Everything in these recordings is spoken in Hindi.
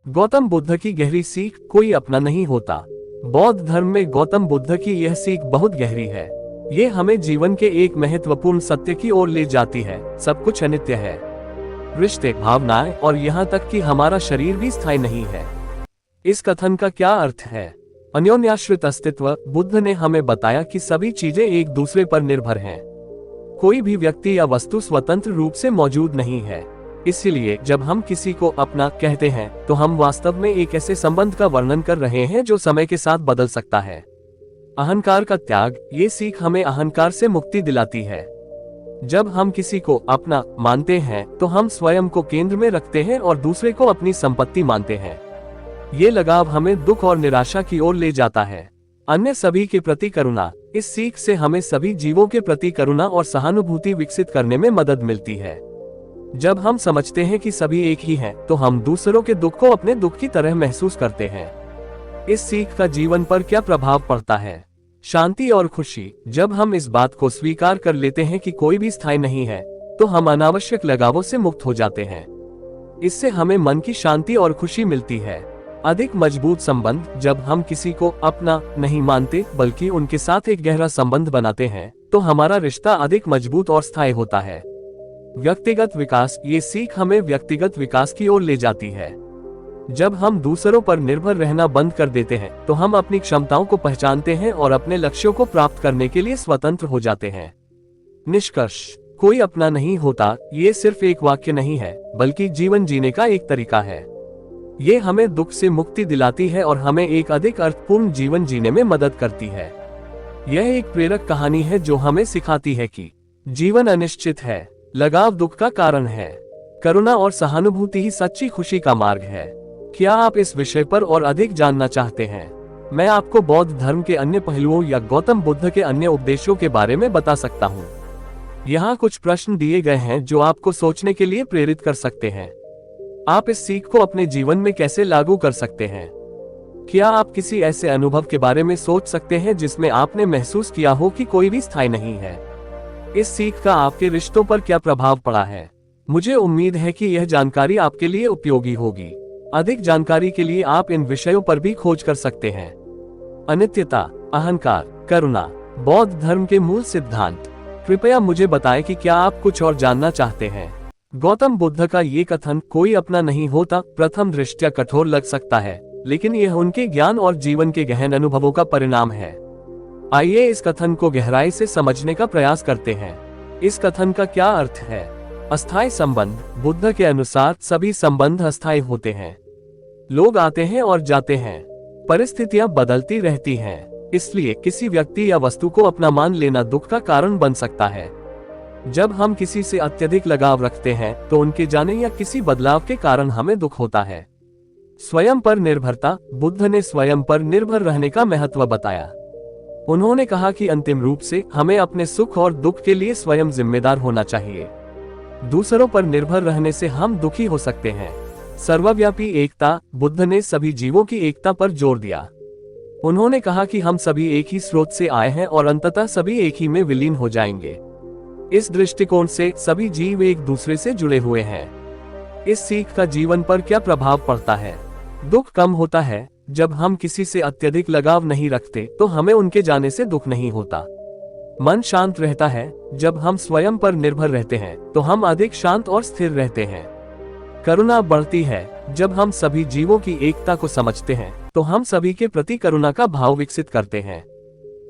गौतम बुद्ध की गहरी सीख, कोई अपना नहीं होता। बौद्ध धर्म में गौतम बुद्ध की यह सीख बहुत गहरी है। ये हमें जीवन के एक महत्वपूर्ण सत्य की ओर ले जाती है। सब कुछ अनित्य है, रिश्ते, भावनाएं और यहाँ तक कि हमारा शरीर भी स्थायी नहीं है। इस कथन का क्या अर्थ है? अन्योन्याश्रित अस्तित्व। बुद्ध ने हमें बताया कि सभी चीजें एक दूसरे पर निर्भर हैं। कोई भी व्यक्ति या वस्तु स्वतंत्र रूप से मौजूद नहीं है। इसलिए जब हम किसी को अपना कहते हैं तो हम वास्तव में एक ऐसे संबंध का वर्णन कर रहे हैं जो समय के साथ बदल सकता है। अहंकार का त्याग। ये सीख हमें अहंकार से मुक्ति दिलाती है। जब हम किसी को अपना मानते हैं तो हम स्वयं को केंद्र में रखते हैं और दूसरे को अपनी संपत्ति मानते हैं। ये लगाव हमें दुख और निराशा की ओर ले जाता है। अन्य सभी के प्रति करुणा। इस सीख से हमें सभी जीवों के प्रति करुणा और सहानुभूति विकसित करने में मदद मिलती है। जब हम समझते हैं कि सभी एक ही हैं, तो हम दूसरों के दुख को अपने दुख की तरह महसूस करते हैं। इस सीख का जीवन पर क्या प्रभाव पड़ता है? शांति और खुशी। जब हम इस बात को स्वीकार कर लेते हैं कि कोई भी स्थायी नहीं है, तो हम अनावश्यक लगावों से मुक्त हो जाते हैं। इससे हमें मन की शांति और खुशी मिलती है। अधिक मजबूत संबंध। जब हम किसी को अपना नहीं मानते बल्कि उनके साथ एक गहरा संबंध बनाते हैं, तो हमारा रिश्ता अधिक मजबूत और स्थायी होता है। व्यक्तिगत विकास। ये सीख हमें व्यक्तिगत विकास की ओर ले जाती है। जब हम दूसरों पर निर्भर रहना बंद कर देते हैं तो हम अपनी क्षमताओं को पहचानते हैं और अपने लक्ष्यों को प्राप्त करने के लिए स्वतंत्र हो जाते हैं। निष्कर्ष, कोई अपना नहीं होता। ये सिर्फ एक वाक्य नहीं है, बल्कि जीवन जीने का एक तरीका है। ये हमें दुख से मुक्ति दिलाती है और हमें एक अधिक अर्थपूर्ण जीवन जीने में मदद करती है। यह एक प्रेरक कहानी है जो हमें सिखाती है कि जीवन अनिश्चित है, लगाव दुख का कारण है, करुणा और सहानुभूति ही सच्ची खुशी का मार्ग है। क्या आप इस विषय पर और अधिक जानना चाहते हैं? मैं आपको बौद्ध धर्म के अन्य पहलुओं या गौतम बुद्ध के अन्य उपदेशों के बारे में बता सकता हूँ। यहाँ कुछ प्रश्न दिए गए हैं जो आपको सोचने के लिए प्रेरित कर सकते हैं। आप इस सीख को अपने जीवन में कैसे लागू कर सकते हैं? क्या आप किसी ऐसे अनुभव के बारे में सोच सकते हैं जिसमें आपने महसूस किया हो कि कोई भी स्थायी नहीं है? इस सीख का आपके रिश्तों पर क्या प्रभाव पड़ा है? मुझे उम्मीद है कि यह जानकारी आपके लिए उपयोगी होगी। अधिक जानकारी के लिए आप इन विषयों पर भी खोज कर सकते हैं। अनित्यता, अहंकार, करुणा, बौद्ध धर्म के मूल सिद्धांत। कृपया मुझे बताएं कि क्या आप कुछ और जानना चाहते हैं। गौतम बुद्ध का ये कथन, कोई अपना नहीं होता, प्रथम दृष्टया कठोर लग सकता है, लेकिन यह उनके ज्ञान और जीवन के गहन अनुभवों का परिणाम है। आइए इस कथन को गहराई से समझने का प्रयास करते हैं। इस कथन का क्या अर्थ है? अस्थायी संबंध। बुद्ध के अनुसार सभी संबंध अस्थायी होते हैं। लोग आते हैं और जाते हैं, परिस्थितियां बदलती रहती हैं। इसलिए किसी व्यक्ति या वस्तु को अपना मान लेना दुख का कारण बन सकता है। जब हम किसी से अत्यधिक लगाव रखते हैं तो उनके जाने या किसी बदलाव के कारण हमें दुख होता है। स्वयं पर निर्भरता। बुद्ध ने स्वयं पर निर्भर रहने का महत्व बताया। उन्होंने कहा कि अंतिम रूप से हमें अपने सुख और दुख के लिए स्वयं जिम्मेदार होना चाहिए। दूसरों पर निर्भर रहने से हम दुखी हो सकते हैं। सर्वव्यापी एकता। बुद्ध ने सभी जीवों की एकता पर जोर दिया। उन्होंने कहा कि हम सभी एक ही स्रोत से आए हैं और अंततः सभी एक ही में विलीन हो जाएंगे। इस दृष्टिकोण से सभी जीव एक दूसरे से जुड़े हुए हैं। इस सीख का जीवन पर क्या प्रभाव पड़ता है? दुख कम होता है। जब हम किसी से अत्यधिक लगाव नहीं रखते तो हमें उनके जाने से दुख नहीं होता। मन शांत रहता है। जब हम स्वयं पर निर्भर रहते हैं तो हम अधिक शांत और स्थिर रहते हैं। करुणा बढ़ती है। जब हम सभी जीवों की एकता को समझते हैं तो हम सभी के प्रति करुणा का भाव विकसित करते हैं।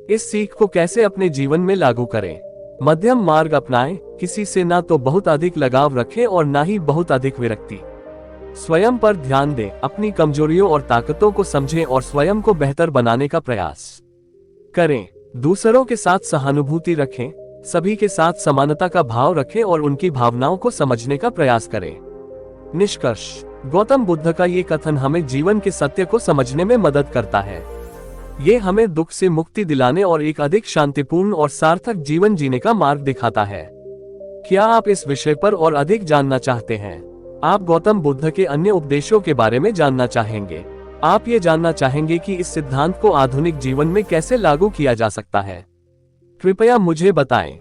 इस सीख को कैसे अपने जीवन में लागू करें? मध्यम मार्ग अपनाएं। किसी से ना तो बहुत अधिक लगाव रखें और ना ही बहुत अधिक विरक्ति। स्वयं पर ध्यान दें, अपनी कमजोरियों और ताकतों को समझें और स्वयं को बेहतर बनाने का प्रयास करें। दूसरों के साथ सहानुभूति रखें, सभी के साथ समानता का भाव रखें और उनकी भावनाओं को समझने का प्रयास करें। निष्कर्ष, गौतम बुद्ध का ये कथन हमें जीवन के सत्य को समझने में मदद करता है। ये हमें दुख से मुक्ति दिलाने और एक अधिक शांतिपूर्ण और सार्थक जीवन जीने का मार्ग दिखाता है। क्या आप इस विषय पर और अधिक जानना चाहते हैं? आप गौतम बुद्ध के अन्य उपदेशों के बारे में जानना चाहेंगे। आप ये जानना चाहेंगे कि इस सिद्धांत को आधुनिक जीवन में कैसे लागू किया जा सकता है। कृपया मुझे बताएं।